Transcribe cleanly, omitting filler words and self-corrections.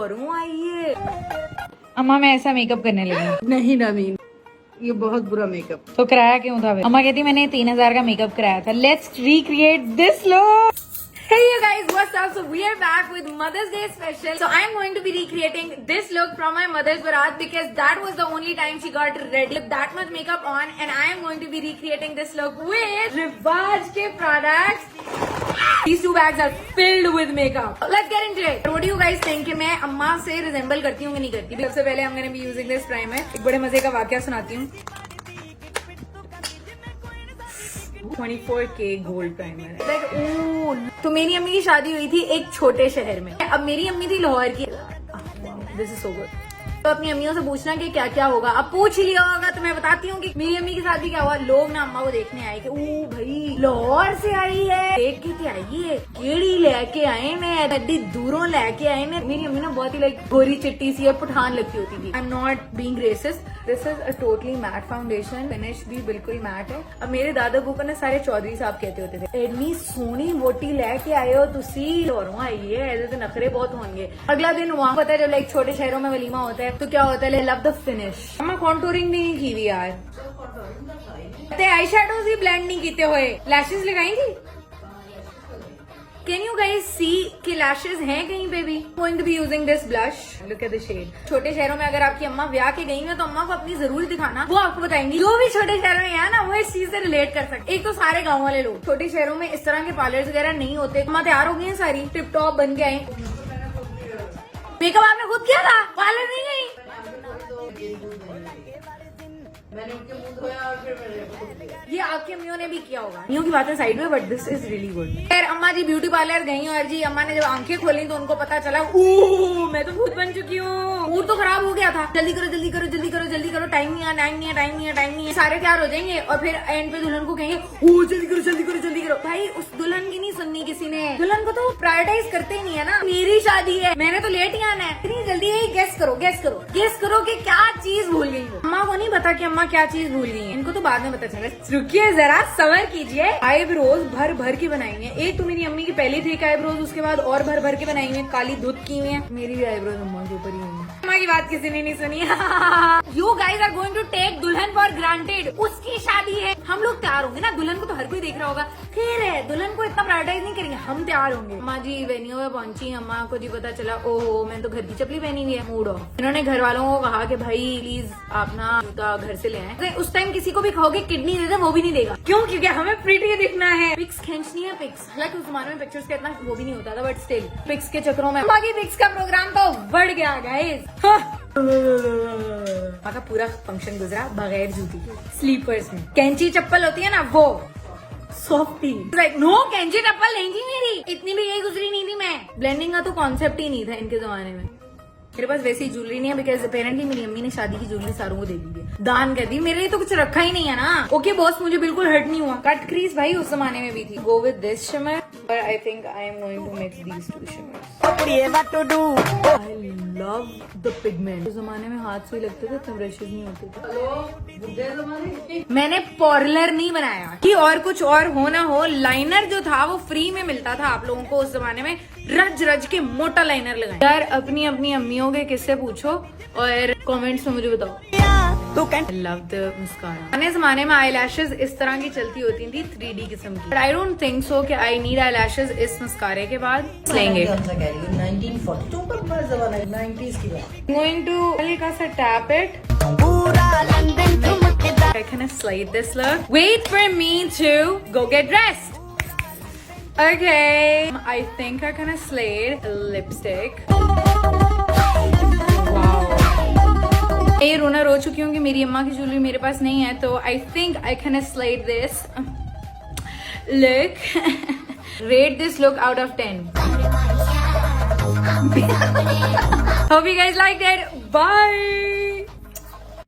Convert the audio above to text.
लोरू आई है। अम्मा मैं ऐसा मेकअप करने लगी। नहीं नवीन, ये बहुत बुरा मेकअप। तो कराया क्यों था? अम्मा कहती मैंने 3000 का मेकअप कराया था। Let's recreate this look. Hey you guys, what's up? So we are back with Mother's Day special. So I am going to be recreating this look from my mother's barat because that was the only time she got red lip, that much makeup on, and I am going to be recreating this look with Rivaj ke products. These 2 bags are filled with makeup. Let's get into it. What do you guys think कि मैं अम्मा से resemble करती हूँ कि नहीं करती? सबसे पहले I'm going to be using this primer. एक बड़े मजे का वाकया सुनाती हूँ। 24K gold primer. तो मेरी अम्मी की शादी हुई थी एक छोटे शहर में। अब मेरी अम्मी थी लाहौर की। This is so good. तो अपनी अम्मियों से पूछना कि क्या क्या होगा। अब पूछ लिया होगा तो मैं बताती हूँ कि मेरी अम्मी के साथ भी क्या हुआ। लोग ना अम्मा को देखने आए कि ओ भाई लाहौर से आई है, देख के आई है, केड़ी लेके आए ने, एडी दूरों लेके आए ने। मेरी अम्मी ना बहुत ही लाइक गोरी चिट्टी सी और पठान लगती होती थी। I am not being racist. This is a totally matte foundation, finish भी बिल्कुल मैट है। अब मेरे दादा बूका ने सारे चौधरी साहब कहते होते थे एडनी सोनी वोटी लेके आए हो तुसी, लाहौरों आई है, ऐसे तो नखरे बहुत होंगे। अगला दिन वहाँ पता है जब लाइक छोटे शहरों में वलीमा होता है तो क्या होता है, लव द फिनिश। मैं कॉन्टूरिंग भी नहीं की हुई यार, आई शेडोज भी ब्लेंड नहीं किए हुए, लैशेज लगाई थी। कैन यू गाइज सी कि लैशेज हैं कहीं पे भी? Going to be using this blush, look at the shade. छोटे शहरों में अगर आपकी अम्मा ब्याह के गई है तो अम्मा को अपनी जरूर दिखाना, वो आपको बताएंगी। जो भी छोटे शहरों में है ना वो इस चीज से रिलेट कर सकते। एक तो सारे गाँव वाले लोग, छोटे शहरों में इस तरह के पार्लर वगैरह नहीं होते। अम्मा तैयार हो गई है सारी, टिप टॉप बन के आई। मेकअप आपने खुद किया था, पार्लर नहीं गई? मैंने उनके मुंह धोया और फिर मैंने ये आपकी अम्मियों ने भी किया होगा। अम्मियों की बातें साइड में, but this is really good. यार अम्मा जी ब्यूटी पार्लर गई और जी अम्मा ने जब आंखें खोली तो उनको पता चला ओह मैं तो भूत बन चुकी हूँ। मूड तो खराब हो गया था। जल्दी करो जल्दी करो जल्दी करो जल्दी करो, टाइम नहीं है टाइम नहीं है टाइम नहीं है टाइम नहीं है। सारे तैयार हो जाएंगे और फिर एंड पे दुल्हन को कहेंगे ओह जल्दी करो जल्दी करो जल्दी करो। भाई उस दुल्हन की नहीं सुननी किसी ने, दुल्हन को तो प्रायोरिटाइज करते ही नहीं है ना। मेरी शादी है, मैंने तो लेट ही आना है। इतनी जल्दी गेस करो गेस करो गेस करो कि क्या चीज भूल गई हो। अम्मा को नहीं पता कि अम्मा क्या चीज भूल गई है, इनको तो बाद में पता चला। रुकिए जरा सबर कीजिए। आईब्रोज भर भर के बनाई है। एक तो मेरी अम्मी की पहली थी आईब्रोज, उसके बाद और भर भर के बनाई हुई है, काली धुत की हुई है। मेरी भी आईब्रोज अम्मा के ऊपर ही हुई है। अम्मा की बात किसी ने नहीं सुनी। You guys are going to take dulhan for granted. उसकी शादी है, हम लोग तैयार होंगे ना। दुल्हन को तो हर कोई देख रहा होगा, खैर है दुल्हन को इतना प्रायोरिटाइज नहीं करेंगे, हम तैयार होंगे। अम्मा जी वेन्यू में पहुंची, अम्मा को जी पता चला ओहो मैं तो घर की चपली पहनी हुई है, मूड ऑफ। इन्होंने घर वालों को कहा कि भाई प्लीज आप ना जूता घर से ले आए। उस टाइम किसी को भी कहोगे किडनी दे दे, वो भी नहीं देगा। क्यों? क्योंकि हमें प्रीटी दिखना है। पिक्स खींचनी है पिक्स। हालांकि उस जमाने में पिक्चर्स का इतना वो भी नहीं होता था, बट स्टिल पिक्स के चक्करों में बाकी पिक्स का प्रोग्राम तो बढ़ गया गाइस। का पूरा फंक्शन गुजरा बगैर जूती के, स्लीपर्स में। कैंची चप्पल होती है ना वो सॉफ्टी, लाइक नो कैंची चप्पल नहीं थी मेरी, इतनी भी यही गुजरी नहीं थी मैं। ब्लेंडिंग का तो कॉन्सेप्ट ही नहीं था इनके जमाने में। मेरे पास वैसी ज्वेलरी नहीं है बिकॉज अपेरेंटली मेरी अम्मी ने शादी की ज्वेलरी सारों को दे दी है, दान कर दी। मेरे लिए तो कुछ रखा ही नहीं है ना। ओके बॉस मुझे बिल्कुल हर्ट नहीं हुआ। कट क्रीज भाई उस जमाने में भी थी। Go with this shimmer, but I think I am going to mix these two shimmers. I love the pigment. उस जमाने में हाथ से लगते थे तब ब्रशेज नहीं होते थे। मैंने पार्लर नहीं बनाया कि और कुछ और हो ना हो। लाइनर जो था वो फ्री में मिलता था आप लोगों को उस जमाने में। रज रज के मोटा लाइनर लगाए। यार अपनी अपनी अम्मियों के किस्से पूछो और कमेंट्स में मुझे बताओ। Love the mascara. पुराने जमाने में आई लैशेज इस तरह की चलती होती थी 3D किस्म की, but I don't think so कि आई नीड आई लैशेज इस मस्कारे के बाद लेंगे। 1942 का जमाना है, 90s की बात। गोइंग टू हल्का सा tap it. I can slide this look. Wait for me to go get dressed. Okay, I think I kind of slayed lipstick. ये रोना रो चुकी हूँ कि मेरी अम्मा की ज्वेलरी मेरे पास नहीं है, तो I think I can slide this look. Rate this look out of 10. Hope you guys liked it. Bye.